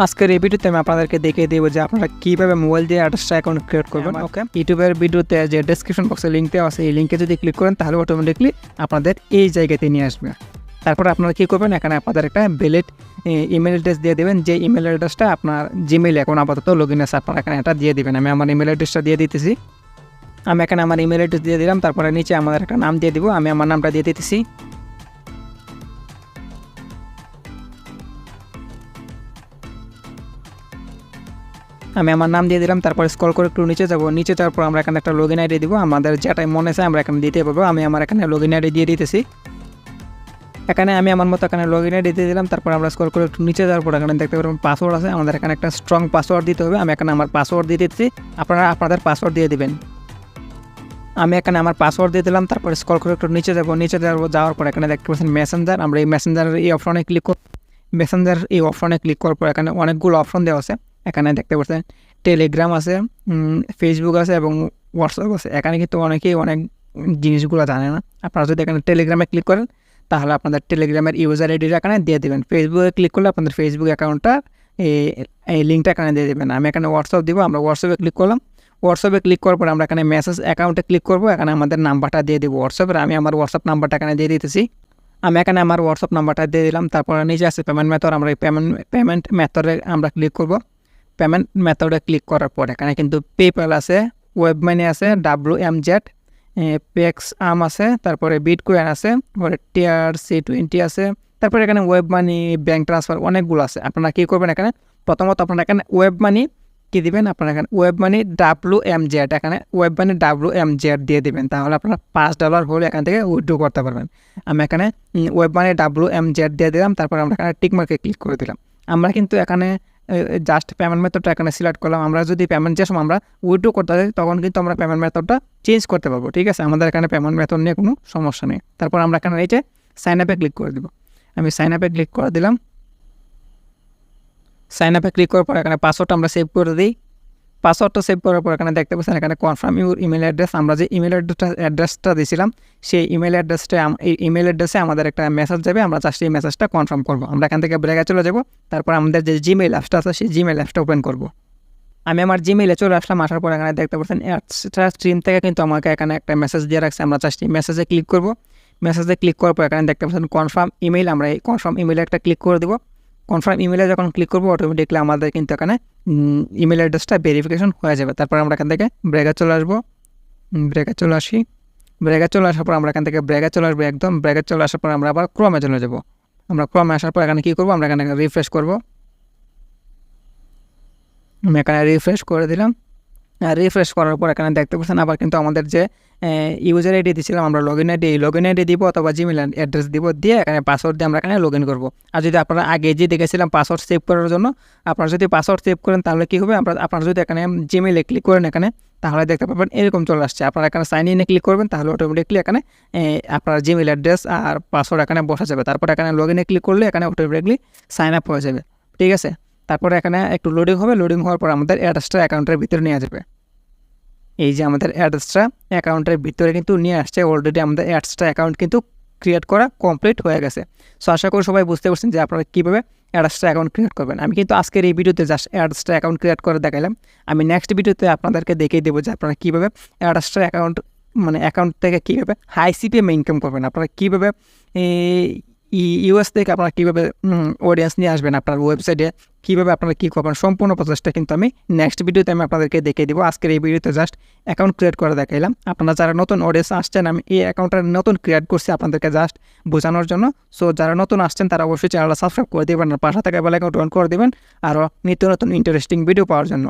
আজকের এই ভিডিওতে আমি আপনাদেরকে দেখিয়ে দেবো যে আপনারা কীভাবে মোবাইল দিয়ে অ্যাড্রেসটা অ্যাকাউন্ট ক্রিয়েট করবেন। ওকে, ইউটিউবের ভিডিওতে যে ডেসক্রিপশন বক্সে লিঙ্ক দেওয়া আছে, এই লিঙ্কে যদি ক্লিক করেন তাহলে অটোমেটিকলি আপনাদের এই জায়গাতে নিয়ে আসবে। তারপর আপনারা কী করবেন, এখানে আপনাদের একটা ভ্যালিড ইমেল অ্যাড্রেস দিয়ে দেবেন। যে ইমেল অ্যাড্রেসটা আপনার জিমেইল এখন আপাতত লগ ইন আছে, আপনারা এখানে এটা দিয়ে দেবেন। আমি আমার ইমেল অ্যাড্রেসটা দিয়ে দিতেছি। আমি এখানে আমার ইমেল অ্যাড্রেস দিয়ে দিলাম। তারপরে নিচে আমাদের একটা নাম দিয়ে দিব, আমি আমার নামটা দিয়ে দিতেছি। আমি আমার নাম দিয়ে দিলাম। তারপরে স্ক্রল করে একটু নিচে যাবো। নিচে যাওয়ার পর আমরা এখানে একটা লগ ইন আইডি দিব, আমাদের যেটাই মনে আছে আমরা এখানে দিতে পারবো। আমি আমার এখানে লগ ইন আইডি দিয়ে দিতেছি। এখানে আমি আমার মতো এখানে লগ ইন আইডি দিয়ে দিলাম। তারপর আমরা স্ক্রল করে একটু নিচে যাওয়ার পর এখানে দেখতে পারবেন পাসওয়ার্ড আছে, আমাদের এখানে একটা স্ট্রং পাসওয়ার্ড দিতে হবে। আমি এখানে আমার পাসওয়ার্ড দিয়ে দিচ্ছি, আপনারা আপনাদের পাসওয়ার্ড দিয়ে দিবেন। আমি এখানে আমার পাসওয়ার্ড দিয়ে দিলাম। তারপরে স্ক্রল করে একটু নিচে যাবো। নিচে যাওয়ার পর এখানে দেখতে পাচ্ছেন মেসেঞ্জার। আমরা এই মেসেঞ্জারের এই অপশনে ক্লিক করব। মেসেঞ্জার এই অপশনে ক্লিক করার পর এখানে অনেকগুলো অপশন দেওয়া আছে। এখানে দেখতে পাচ্ছেন টেলিগ্রাম আছে, ফেসবুক আছে এবং হোয়াটসঅ্যাপ আছে। এখানে কিন্তু অনেকেই অনেক জিনিসগুলো জানে না। আপনারা যদি এখানে টেলিগ্রামে ক্লিক করেন তাহলে আপনাদের টেলিগ্রামের ইউজার আইডিটা এখানে দিয়ে দেবেন। ফেসবুকে ক্লিক করলে আপনাদের ফেসবুক অ্যাকাউন্টটা এই লিঙ্কটা এখানে দিয়ে দেবেন। আমি এখানে হোয়াটসঅ্যাপ দিব, আমরা হোয়াটসঅ্যাপে ক্লিক করলাম। হোয়াটসঅ্যাপে ক্লিক করার পর আমরা এখানে মেসেজ অ্যাকাউন্টে ক্লিক করবো। এখানে আমাদের নাম্বারটা দিয়ে দেবো হোয়াটসঅ্যাপের। আমি আমার হোয়াটসঅ্যাপ নাম্বারটা এখানে দিয়ে দিতেছি। আমি এখানে আমার হোয়াটসঅ্যাপ নাম্বারটা দিয়ে দিলাম। তারপর নিচে আছে পেমেন্ট মেথড, আমরা এই পেমেন্ট মেথডে আমরা ক্লিক করব। পেমেন্ট মেথডে ক্লিক করার পর এখানে কিন্তু পেপ্যাল আছে, ওয়েব মানি আছে, WMZ, পেক্স আর্ম আছে, তারপরে বিটকয়েন আছে, তারপরে TRC20 আছে, তারপরে এখানে ওয়েব মানি, ব্যাঙ্ক ট্রান্সফার অনেকগুলো আছে। আপনারা কী করবেন, এখানে প্রথমত আপনারা এখানে ওয়েব মানি কী দিবেন, আপনারা এখানে ওয়েব মানি WMZ, এখানে ওয়েব মানি WMZ দিয়ে দিবেন। তাহলে আপনারা $5 হলে এখান থেকে উইথড্র করতে পারবেন। আমি এখানে ওয়েব মানি WMZ দিয়ে দিলাম। তারপর আমরা এখানে টিকমার্কে ক্লিক করে দিলাম। আমরা কিন্তু এখানে জাস্ট পেমেন্ট মেথডটা এখানে সিলেক্ট করলাম। আমরা যদি পেমেন্ট যে সময় আমরা উইথড্র করতে চাই তখন কিন্তু আমরা পেমেন্ট মেথডটা চেঞ্জ করতে পারবো। ঠিক আছে, আমাদের এখানে পেমেন্ট মেথড নিয়ে কোনো সমস্যা নেই। তারপর আমরা এখানে এই যে সাইন আপে ক্লিক করে দেবো। আমি সাইন আপে ক্লিক করে দিলাম। সাইন আপে ক্লিক করার পর এখানে পাসওয়ার্ডটা আমরা সেভ করে দিই। পাসওয়ার্ডটা সেভ করার পর এখানে দেখতে পাচ্ছেন এখানে কনফার্ম ইউর ইমেল অ্যাড্রেস। আমরা যে ইমেল অ্যাড্রেসটা দিয়েছিলাম সেই ইমেল অ্যাড্রেসে আমাদের একটা মেসেজ যাবে। আমরা জাস্ট এই মেসেজটা কনফার্ম করবো। আমরা এখান থেকে ব্রেকে চলে যাব। তারপর আমাদের যে জিমেইল অ্যাপসটা আছে সেই জিমেইল অ্যাপসটা ওপেন করব। আমি আমার জিমেইলে চলে আসলাম। আসার পর এখানে দেখতে পাচ্ছেন এক্সট্রা স্ট্রিম থেকে কিন্তু আমাকে এখানে একটা মেসেজ দিয়ে রাখছে। আমরা জাস্ট এই মেসেজে ক্লিক করব। মেসেজে ক্লিক করার পর এখানে দেখতে পাচ্ছেন কনফার্ম ইমেইল। আমরা এই কনফার্ম ইমেইলে একটা ক্লিক করে দেবো। কনফার্ম ইমেলে যখন ক্লিক করবো অটোমেটিকলি আমাদের কিন্তু এখানে ইমেল অ্যাড্রেসটা ভেরিফিকেশন হয়ে যাবে। তারপর আমরা এখান থেকে ব্রেকে চলে আসবো। ব্রেকে চলে আসি। ব্রেকে চলে আসার পর আমরা এখান থেকে ব্রেকে চলে আসবো। একদম ব্রেকে চলে আসার পর আমরা আবার ক্রমে চলে যাব। আমরা ক্রমে আসার পর এখানে কী করবো, আমরা এখানে রিফ্রেশ করবো। আমি এখানে রিফ্রেশ করে দিলাম। রিফ্রেশ করার পর এখানে দেখতে পাচ্ছেন আবার কিন্তু আমাদের যে ইউজার আইডি দিয়েছিলাম আমরা লগ ইন আইডি দিব অথবা জিমেল অ্যাড্রেস দিব, দিয়ে এখানে পাসওয়ার্ড দিয়ে আমরা এখানে লগ ইন করবো। আর যদি আপনারা আগে যে দেখেছিলাম পাসওয়ার্ড সেভ করার জন্য, আপনারা যদি পাসওয়ার্ড সেভ করেন তাহলে কী হবে, আপনারা যদি এখানে জিমেলে ক্লিক করেন এখানে তাহলে দেখতে পাবেন এরকম চলে আসছে। আপনারা এখানে সাইন ইনে ক্লিক করবেন তাহলে অটোমেটিকলি এখানে আপনার জিমেল অ্যাড্রেস আর পাসওয়ার্ড এখানে বসা যাবে। তারপর এখানে লগ ইনে ক্লিক করলে এখানে অটোমেটিকলি সাইন আপ হয়ে যাবে। ঠিক আছে, তারপরে এখানে একটু লোডিং হবে। লোডিং হওয়ার পর আমাদের অ্যাড্রেসটা অ্যাকাউন্টের ভিতরে নিয়ে যাবে। এই যে আমাদের অ্যাড্রেসটা অ্যাকাউন্টের ভিতরে কিন্তু নিয়ে আসছে। অলরেডি আমাদের অ্যাড্রেসটা অ্যাকাউন্ট কিন্তু ক্রিয়েট করা কমপ্লিট হয়ে গেছে। সো আশা করি সবাই বুঝতে পারছেন যে আপনারা কীভাবে অ্যাড্রেসটা অ্যাকাউন্ট ক্রিয়েট করবেন। আমি কিন্তু আজকের এই ভিডিওতে জাস্ট অ্যাড্রেসটা অ্যাকাউন্ট ক্রিয়েট করে দেখালাম। আমি নেক্সট ভিডিওতে আপনাদেরকে দেখিয়ে দেবো যে আপনারা কীভাবে অ্যাড্রেসটা অ্যাকাউন্ট থেকে কীভাবে হাই সিপিএম ইনকাম করবেন। আপনারা কীভাবে ইউএস থেকে আপনারা কীভাবে অডিয়েন্স নিয়ে আসবেন আপনার ওয়েবসাইটে, কীভাবে আপনারা কী করবেন, সম্পূর্ণ প্রসেসটা কিন্তু আমি নেক্সট ভিডিওতে আমি আপনাদেরকে দেখিয়ে দেবো। আজকের এই ভিডিওতে জাস্ট অ্যাকাউন্ট ক্রিয়েট করে দেখাইলাম। আপনারা যারা নতুন অডিয়েন্স আসছেন, আমি এই অ্যাকাউন্টটা নতুন ক্রিয়েট করছি আপনাদেরকে জাস্ট বোঝানোর জন্য। সো যারা নতুন আসছেন তারা অবশ্যই চ্যানেলটা সাবস্ক্রাইব করে দেবেন আর পাশে থাকা বেল আইকনটা অন করে দেবেন আরও নিত্য নতুন ইন্টারেস্টিং ভিডিও পাওয়ার জন্য।